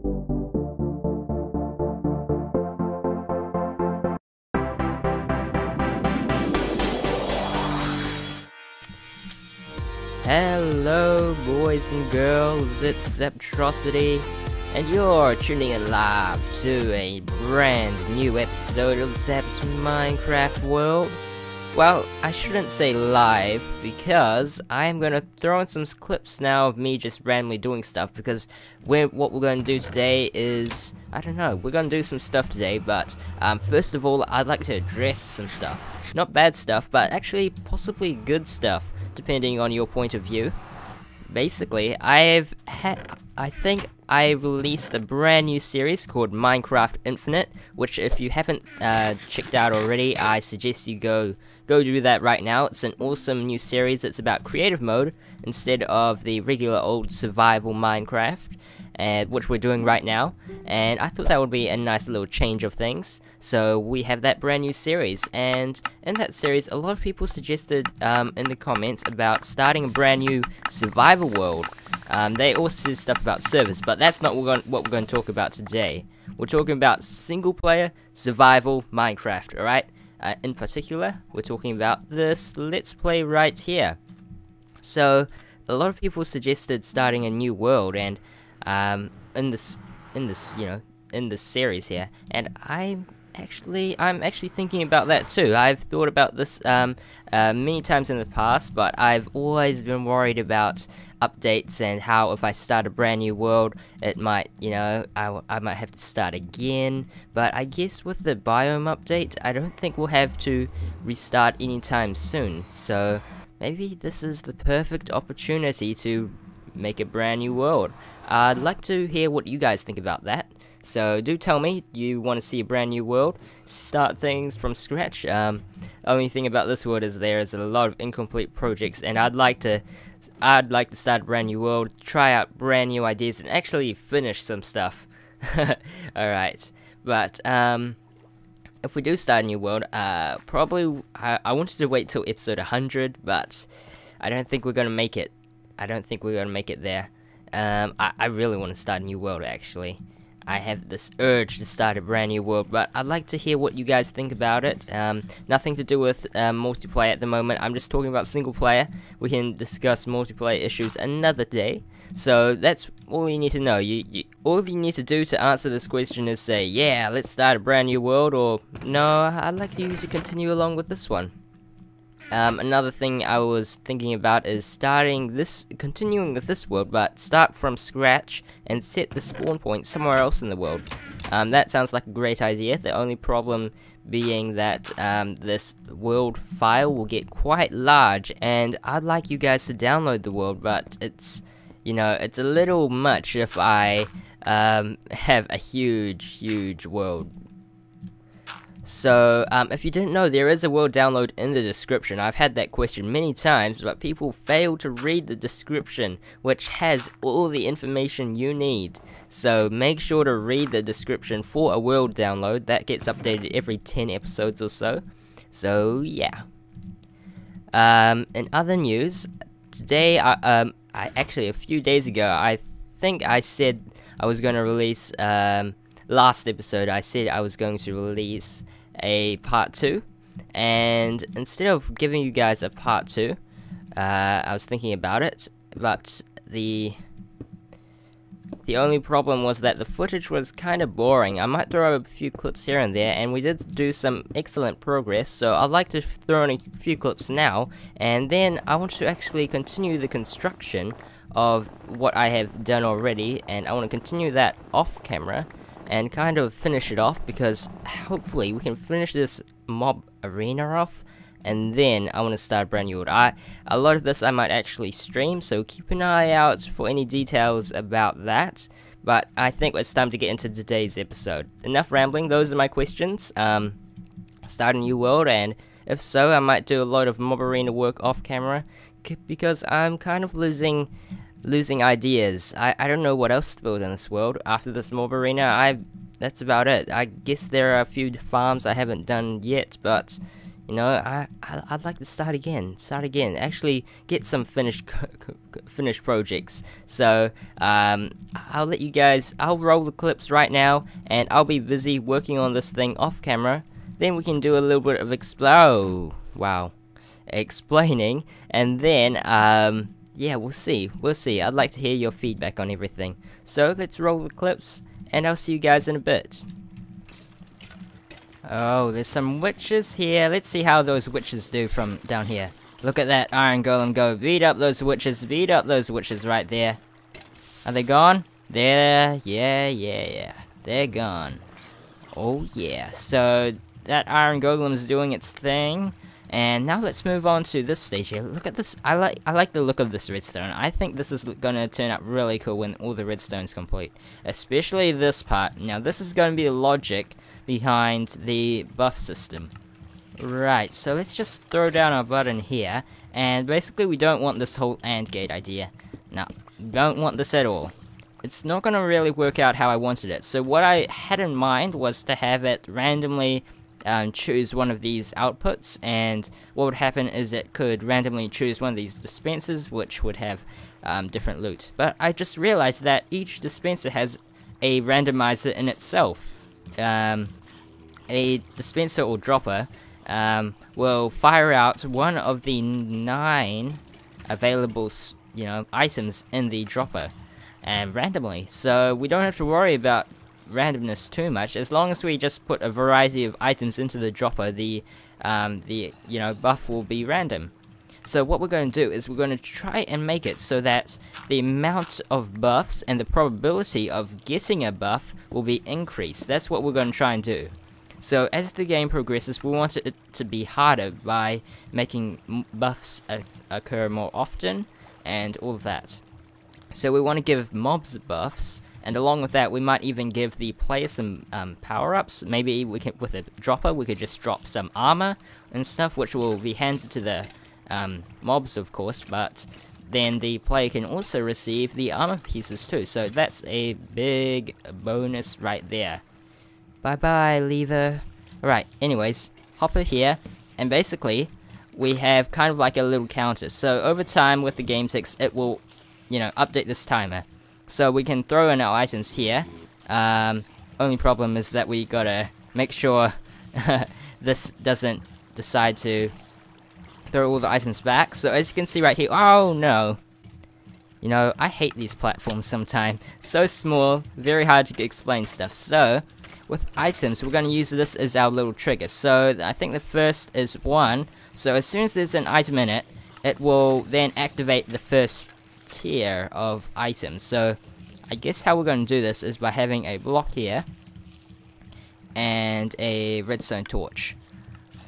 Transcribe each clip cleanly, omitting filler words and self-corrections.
Hello boys and girls, it's Zeptrocity, and you're tuning in live to a brand new episode of Zep's Minecraft World. Well, I shouldn't say live, because I'm gonna throw in some clips now of me just randomly doing stuff, because what we're gonna do today is, I don't know, we're gonna do some stuff today, but first of all, I'd like to address some stuff. Not bad stuff, but actually possibly good stuff, depending on your point of view. Basically, I think I released a brand new series called Minecraft Infinite, which if you haven't checked out already, I suggest you go do that right now. It's an awesome new series. It's about creative mode instead of the regular old survival Minecraft, which we're doing right now, and I thought that would be a nice little change of things. So we have that brand new series, and in that series a lot of people suggested in the comments about starting a brand new survival world. They also said stuff about servers, but that's not what we're going to talk about today. We're talking about single player survival Minecraft, alright? In particular, we're talking about this Let's Play right here. So a lot of people suggested starting a new world, and in this series here, and I'm actually thinking about that too. I've thought about this many times in the past, but I've always been worried about updates and how if I start a brand new world, it might, I might have to start again. But I guess with the biome update, I don't think we'll have to restart anytime soon. So maybe this is the perfect opportunity to make a brand new world. I'd like to hear what you guys think about that. So do tell me you want to see a brand new world, start things from scratch. Only thing about this world is there is a lot of incomplete projects, and I'd like to start a brand new world, try out brand new ideas, and actually finish some stuff. Alright, but if we do start a new world, probably I wanted to wait till episode 100, but I don't think we're gonna make it. I don't think we're gonna make it there. I really want to start a new world, actually. I have this urge to start a brand new world, but I'd like to hear what you guys think about it. Nothing to do with multiplayer at the moment. I'm just talking about single player. We can discuss multiplayer issues another day. So that's all you need to know. All you need to do to answer this question is say, yeah, let's start a brand new world, or no, I'd like you to continue along with this one. Another thing I was thinking about is continuing with this world, but start from scratch and set the spawn point somewhere else in the world. That sounds like a great idea. The only problem being that this world file will get quite large, and I'd like you guys to download the world, but it's a little much if I have a huge world. So, if you didn't know, there is a world download in the description. I've had that question many times, but people fail to read the description, which has all the information you need. So, make sure to read the description for a world download. That gets updated every 10 episodes or so. So, yeah. In other news, today, actually, a few days ago, I think I said I was going to release, last episode, I said I was going to release a part 2, and instead of giving you guys a part 2, I was thinking about it, but the only problem was that the footage was kind of boring. I might throw a few clips here and there, and we did do some excellent progress, so I'd like to throw in a few clips now, and then I want to actually continue the construction of what I have done already, and I want to continue that off camera and kind of finish it off, because hopefully we can finish this mob arena off, and then I want to start a brand new world. A lot of this I might actually stream, so keep an eye out for any details about that. But I think it's time to get into today's episode. Enough rambling, those are my questions. Start a new world, and if so, I might do a lot of mob arena work off camera, because I'm kind of losing ideas. I don't know what else to build in this world. After this mob arena, that's about it. I guess there are a few farms I haven't done yet, but You know, I'd like to start again. Actually, get some finished projects. So, I'll let you guys. I'll roll the clips right now, and I'll be busy working on this thing off camera. Then we can do a little bit of explaining, and then yeah, we'll see. I'd like to hear your feedback on everything. So let's roll the clips, and I'll see you guys in a bit. Oh, there's some witches here. Let's see how those witches do from down here. Look at that iron golem go. Beat up those witches right there. Are they gone? There, yeah. They're gone. Oh yeah. So that iron golem is doing its thing. And now let's move on to this stage here. Look at this. I like the look of this redstone. I think this is gonna turn out really cool when all the redstone's complete. Especially this part. Now this is gonna be the logic behind the buff system. Right, so let's just throw down our button here, and basically we don't want this whole AND gate idea. No, don't want this at all. It's not gonna really work out how I wanted it. So what I had in mind was to have it randomly choose one of these outputs, and what would happen is it could randomly choose one of these dispensers, which would have different loot. But I just realized that each dispenser has a randomizer in itself. A dispenser or dropper will fire out one of the 9 available, items in the dropper, and randomly. So we don't have to worry about randomness too much. As long as we just put a variety of items into the dropper, the buff will be random. So what we're going to do is we're going to try and make it so that the amount of buffs and the probability of getting a buff will be increased. That's what we're going to try and do. So as the game progresses, we want it to be harder by making buffs occur more often and all of that. So we want to give mobs buffs, and along with that we might even give the player some power-ups. Maybe we can, with a dropper, we could just drop some armor and stuff, which will be handed to the mobs, of course, but then the player can also receive the armor pieces too, so that's a big bonus right there. Bye bye, lever. Alright, anyways, hopper here, and basically we have kind of like a little counter. So over time with the game ticks, it will, update this timer. So we can throw in our items here. Only problem is that we gotta make sure this doesn't decide to throw all the items back. So as you can see right here, oh no! I hate these platforms sometimes. So small, very hard to explain stuff. So, with items, we're going to use this as our little trigger. So, I think the first is 1. So, as soon as there's an item in it, it will then activate the first tier of items. So, I guess how we're going to do this is by having a block here and a redstone torch.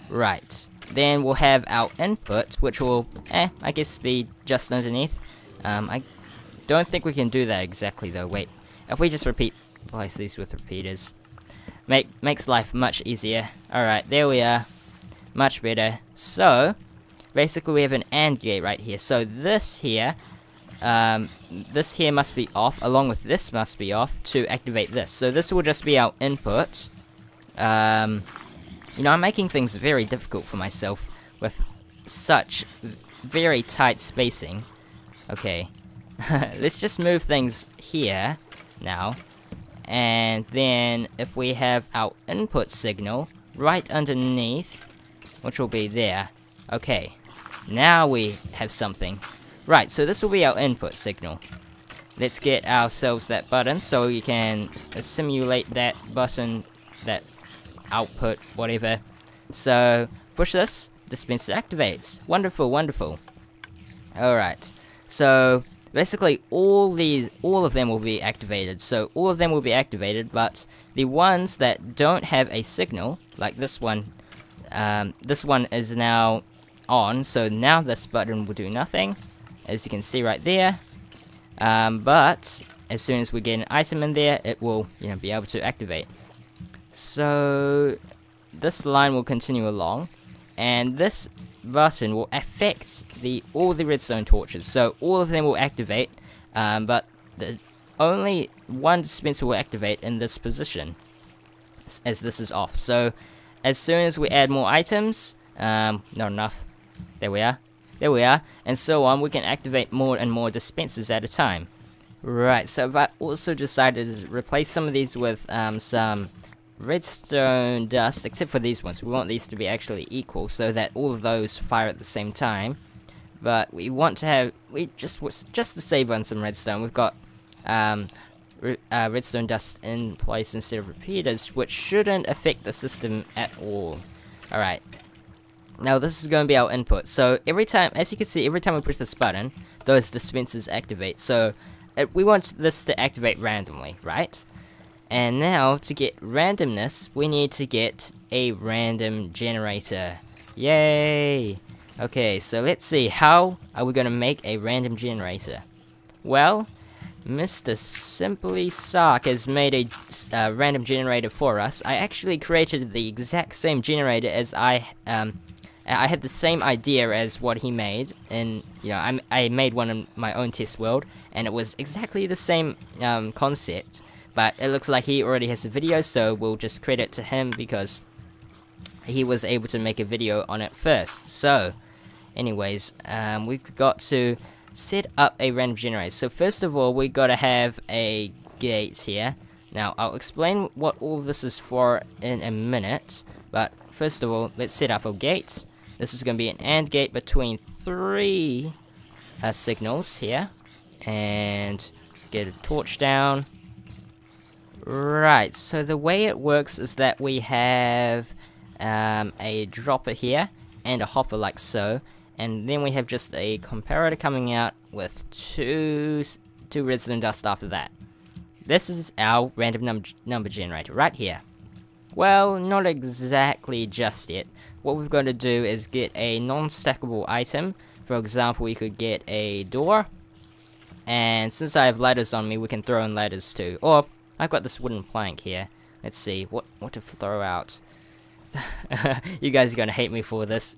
Right. Then we'll have our input, which will, I guess be just underneath. I don't think we can do that exactly though. Wait, if we just replace these with repeaters, makes life much easier. Alright, there we are. Much better. So, basically we have an AND gate right here. So this here must be off, along with this must be off to activate this. So this will just be our input. I'm making things very difficult for myself with such very tight spacing. Okay, let's just move things here now, and then if we have our input signal right underneath, which will be there. Okay, now we have something. Right, so this will be our input signal. Let's get ourselves that button so we can simulate that button, that output, whatever. So, push this, dispenser activates. Wonderful, wonderful. Alright, so basically all of them will be activated. So all of them will be activated, but the ones that don't have a signal, like this one is now on, so now this button will do nothing, as you can see right there. But as soon as we get an item in there, it will, be able to activate. So this line will continue along, and this button will affect all the redstone torches. So all of them will activate, but only one dispenser will activate in this position, as this is off. So as soon as we add more items, Not enough. There we are. There we are. And so on, we can activate more and more dispensers at a time. Right, so I also decided to replace some of these with some redstone dust, except for these ones. We want these to be actually equal so that all of those fire at the same time. But we want to have, just to save on some redstone, we've got redstone dust in place instead of repeaters, which shouldn't affect the system at all. Alright. Now this is going to be our input. So every time, as you can see, every time we push this button, those dispensers activate. So we want this to activate randomly, right? And now to get randomness, we need to get a random generator. Yay! Okay, so let's see, how are we going to make a random generator? Well, Mr. Simply Sark has made a random generator for us. I actually created the exact same generator as I had the same idea as what he made, and you know, I made one in my own test world, and it was exactly the same concept. But it looks like he already has a video, so we'll just credit to him because he was able to make a video on it first. So, anyways, we've got to set up a random generator. So first of all, we got to have a gate here. Now, I'll explain what all this is for in a minute. But first of all, let's set up a gate. This is going to be an AND gate between 3 signals here. And get a torch down. Right, so the way it works is that we have a dropper here and a hopper like so, and then we have just a comparator coming out with two redstone dust after that. This is our random number generator right here. Well, not exactly just yet. What we've got to do is get a non-stackable item. For example, we could get a door, and since I have ladders on me, we can throw in ladders too. Or I've got this wooden plank here. Let's see, what to throw out. You guys are gonna hate me for this.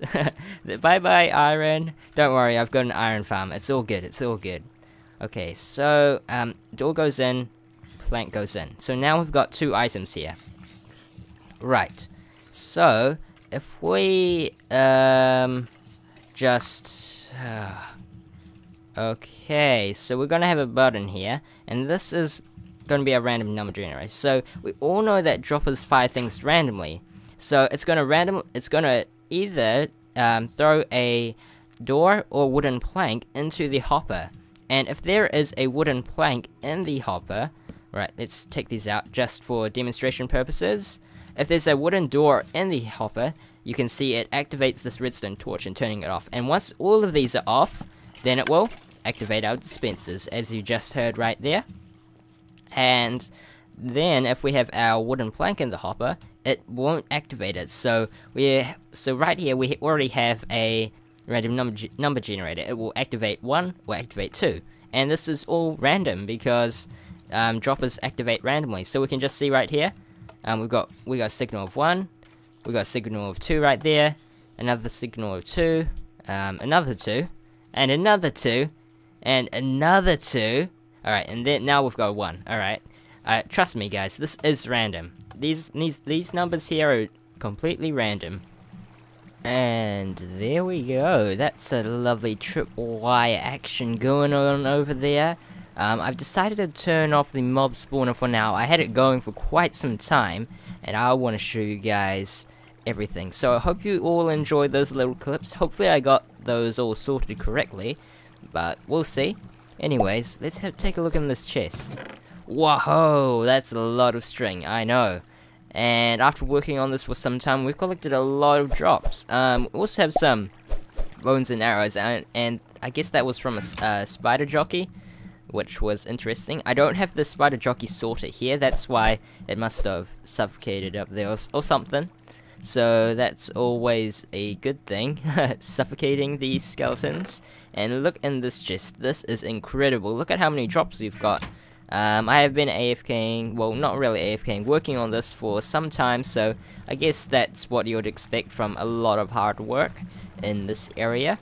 Bye-bye, iron. Don't worry, I've got an iron farm. It's all good, it's all good. Okay, so, door goes in, plank goes in. So now we've got 2 items here. Right. So, if we, just... okay, so we're gonna have a button here, and this is going to be a random number generator. So we all know that droppers fire things randomly. So it's going to either throw a door or wooden plank into the hopper. And if there is a wooden plank in the hopper, right, let's take these out just for demonstration purposes. If there's a wooden door in the hopper, you can see it activates this redstone torch and turning it off. And once all of these are off, then it will activate our dispensers, as you just heard right there. And then if we have our wooden plank in the hopper, it won't activate it. So right here we already have a random number generator. It will activate 1 or activate 2, and this is all random because droppers activate randomly. So we can just see right here, we got a signal of 1, we got a signal of 2 right there, another signal of 2, another 2, and another 2, and another 2. Alright, and then now we've got 1. Alright. Trust me guys, this is random. These numbers here are completely random. And there we go. That's a lovely tripwire action going on over there. I've decided to turn off the mob spawner for now. I had it going for quite some time, and I want to show you guys everything. So I hope you all enjoyed those little clips. Hopefully I got those all sorted correctly, but we'll see. Anyways, let's take a look in this chest. Whoa, that's a lot of string, I know. And after working on this for some time, we've collected a lot of drops. We also have some bones and arrows, and I guess that was from a spider jockey, which was interesting. I don't have the spider jockey sorted here, that's why it must have suffocated up there or something. So that's always a good thing, suffocating these skeletons. And look in this chest, this is incredible. Look at how many drops we've got. I have been AFKing, well, not really AFKing, working on this for some time, so I guess that's what you would expect from a lot of hard work in this area.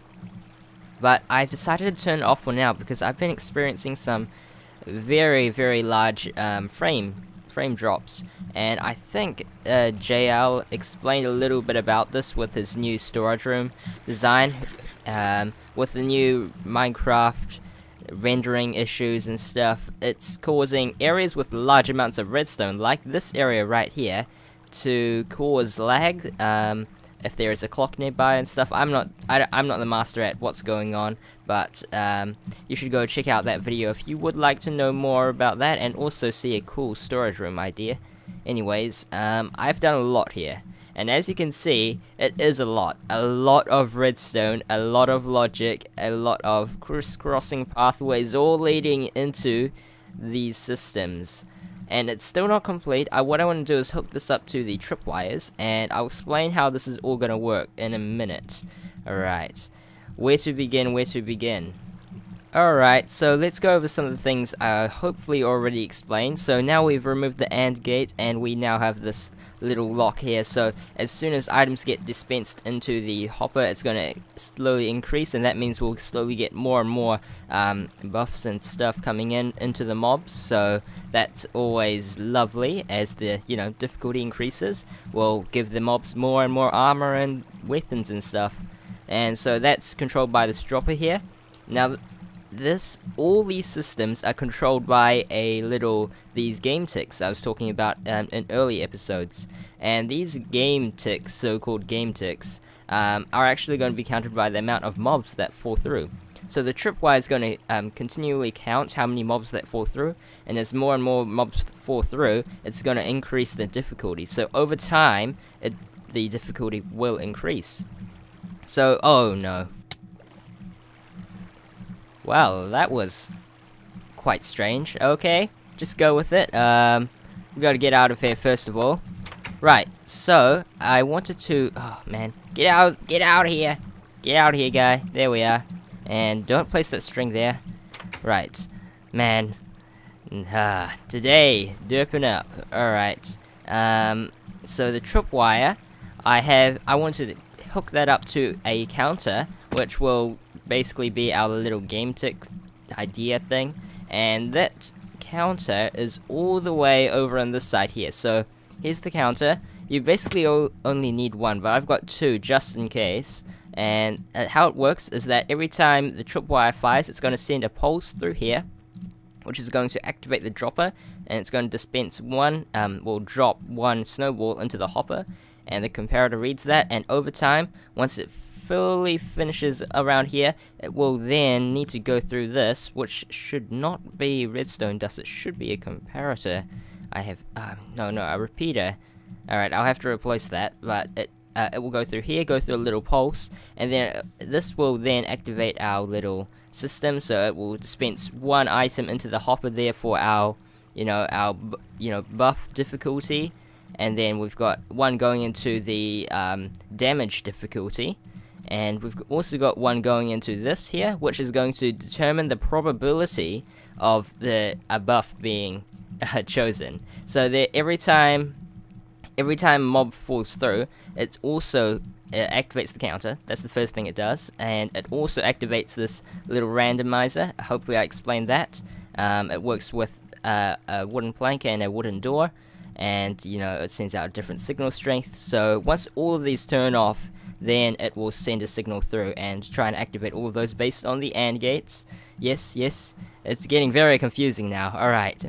But I've decided to turn it off for now because I've been experiencing some very, very large frame frame drops. And I think JL explained a little bit about this with his new storage room design, with the new Minecraft rendering issues and stuff. It's causing areas with large amounts of redstone, like this area right here, to cause lag. If there is a clock nearby and stuff. I'm not the master at what's going on, but you should go check out that video if you would like to know more about that, and also see a cool storage room idea. Anyways, I've done a lot here, and as you can see, it is a lot of redstone, a lot of logic, a lot of crisscrossing pathways, all leading into these systems. And it's still not complete. What I want to do is hook this up to the tripwires, and I'll explain how this is all going to work in a minute. Alright, where to begin? Alright, so let's go over some of the things I hopefully already explained. So now we've removed the AND gate, and we now have this little lock here, so as soon as items get dispensed into the hopper, it's going to slowly increase, and that means we'll slowly get more and more buffs and stuff coming into the mobs. So that's always lovely. As the difficulty increases, we'll give the mobs more and more armor and weapons and stuff. And so that's controlled by this dropper here. Now all these systems are controlled by these game ticks I was talking about in early episodes, and these game ticks, so-called game ticks, are actually going to be counted by the amount of mobs that fall through. So the tripwire is going to continually count how many mobs that fall through, and as more and more mobs fall through, it's going to increase the difficulty. So over time, the difficulty will increase. So, oh no. Well, that was quite strange. Okay, just go with it. We gotta get out of here first of all. Right, so I wanted to. Oh man, get out of here! Get out of here, guy. There we are. And don't place that string there. Right, man. Today, derping up. All right. So the tripwire, I wanted to hook that up to a counter, which will basically be our little game tick idea thing, and that counter is all the way over on this side here. So here's the counter. You basically only need one, but I've got two just in case. And how it works is that every time the tripwire fires, it's going to send a pulse through here, which is going to activate the dropper, and it's going to dispense drop one snowball into the hopper, and the comparator reads that, and over time, once it fully finishes around here, it will then need to go through this, which should not be redstone dust, it should be a comparator. I have, a repeater. Alright, I'll have to replace that, but it will go through here, go through a little pulse, and then this will then activate our little system, so it will dispense one item into the hopper there for our, buff difficulty, and then we've got one going into the damage difficulty. And we've also got one going into this here, which is going to determine the probability of a buff being chosen. So that every time a mob falls through, it also activates the counter. That's the first thing it does, and it also activates this little randomizer. Hopefully I explained that. It works with a wooden plank and a wooden door, and it sends out different signal strength. So once all of these turn off, then it will send a signal through and try and activate all of those based on the AND gates. Yes, it's getting very confusing now. Alright,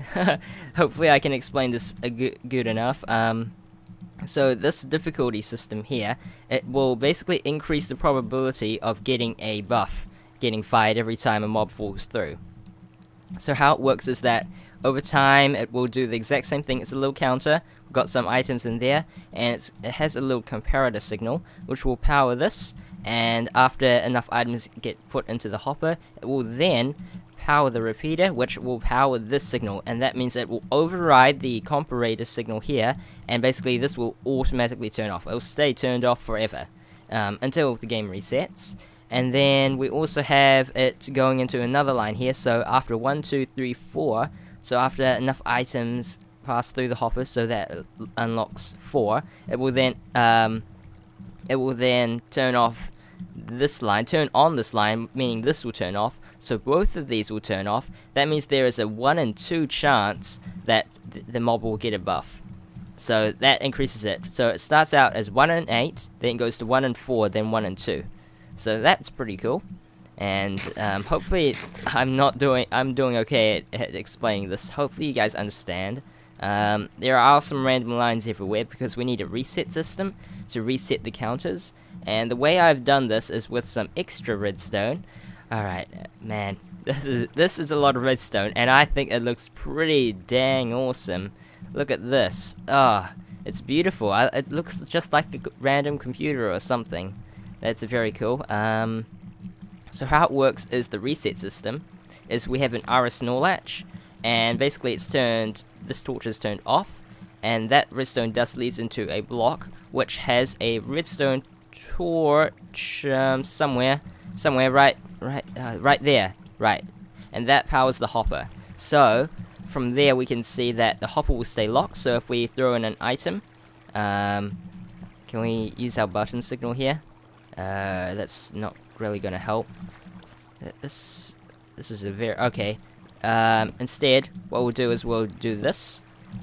hopefully I can explain this good enough. So this difficulty system here, it will basically increase the probability of getting a buff getting fired every time a mob falls through. So how it works is that over time it will do the exact same thing. It's a little counter. We've got some items in there, and it has a little comparator signal which will power this, and after enough items get put into the hopper, it will then power the repeater, which will power this signal, and that means it will override the comparator signal here, and basically this will automatically turn off. It will stay turned off forever until the game resets. And then we also have it going into another line here, so after 1, 2, 3, 4, so after enough items pass through the hopper, so that unlocks 4, it will then turn on this line, meaning this will turn off, so both of these will turn off. That means there is a 1 in 2 chance that the mob will get a buff. So that increases it. So it starts out as 1 in 8, then goes to 1 in 4, then 1 in 2. So that's pretty cool. And hopefully I'm doing okay at explaining this. Hopefully you guys understand. There are some random lines everywhere because we need a reset system to reset the counters. And the way I've done this is with some extra redstone. Alright, man, this is a lot of redstone, and I think it looks pretty dang awesome. Look at this. Ah, it's beautiful. It looks just like a random computer or something. That's very cool. So how it works is the reset system is we have an RS-NOR latch, and basically it's turned, this torch is turned off, and that redstone dust leads into a block which has a redstone torch somewhere right there, right, and that powers the hopper. So from there we can see that the hopper will stay locked. So if we throw in an item, can we use our button signal here? That's not really gonna help. This is a very okay. Instead, what we'll do is we'll do this.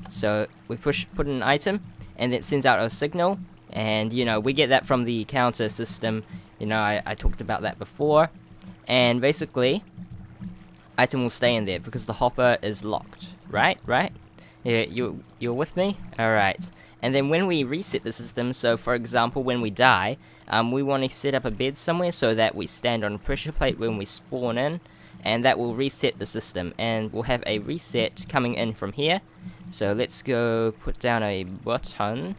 So we put in an item, and it sends out a signal, and you know we get that from the counter system. You know, I talked about that before, and basically, item will stay in there because the hopper is locked. Right? You're with me? All right. And then when we reset the system, so for example, when we die, we want to set up a bed somewhere so that we stand on a pressure plate when we spawn in, and that will reset the system, and we'll have a reset coming in from here. So let's go put down a button,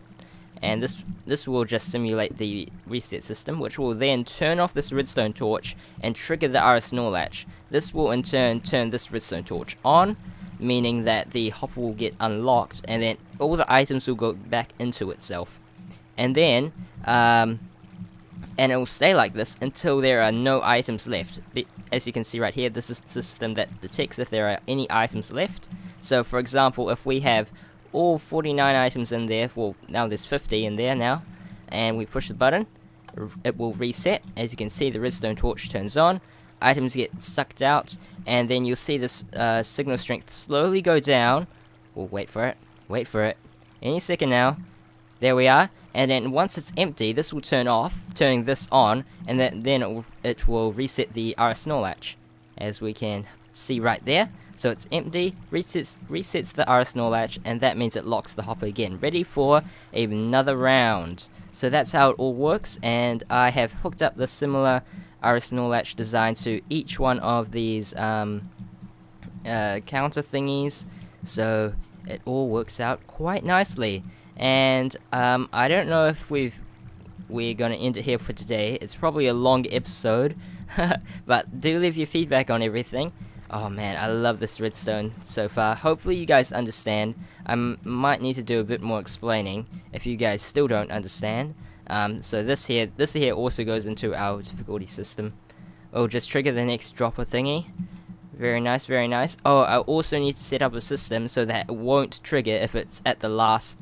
and this will just simulate the reset system, which will then turn off this redstone torch and trigger the RS-NOR latch. This will in turn turn this redstone torch on, meaning that the hopper will get unlocked, and then all the items will go back into itself. And then, and it will stay like this until there are no items left. As you can see right here, this is the system that detects if there are any items left. So for example, if we have all 49 items in there, well, now there's 50 in there now, and we push the button, it will reset. As you can see, the redstone torch turns on, items get sucked out, and then you'll see this signal strength slowly go down. We'll wait for it, any second now. There we are, and then once it's empty, this will turn off, turning this on, and then it will reset the RS-NOR latch, as we can see right there. So it's empty, resets the RS-NOR latch, and that means it locks the hopper again, ready for another round. So that's how it all works, and I have hooked up the similar RS-NOR latch design to each one of these counter thingies, so it all works out quite nicely. And I don't know if we're gonna end it here for today. It's probably a long episode, but do leave your feedback on everything. Oh man, I love this redstone so far. Hopefully you guys understand. I might need to do a bit more explaining if you guys still don't understand. So this here also goes into our difficulty system. We'll just trigger the next dropper thingy. Very nice, very nice. Oh, I also need to set up a system so that it won't trigger if it's at the last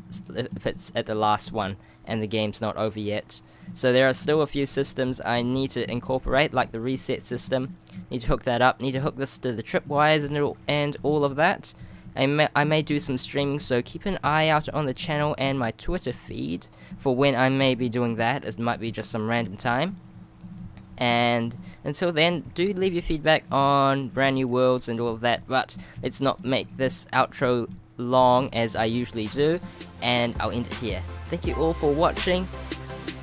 one and the game's not over yet. So there are still a few systems I need to incorporate, like the reset system. Need to hook that up. Need to hook this to the tripwires and all of that. I may do some streaming, so keep an eye out on the channel and my Twitter feed for when I may be doing that. It might be just some random time. And until then, do leave your feedback on brand new worlds and all of that, but let's not make this outro long as I usually do, and I'll end it here. Thank you all for watching,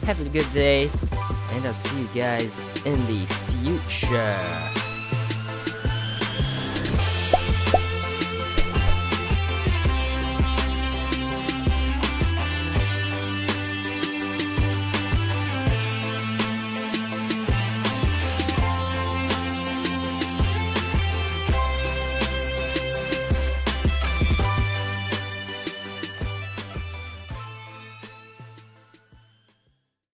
have a good day, and I'll see you guys in the future.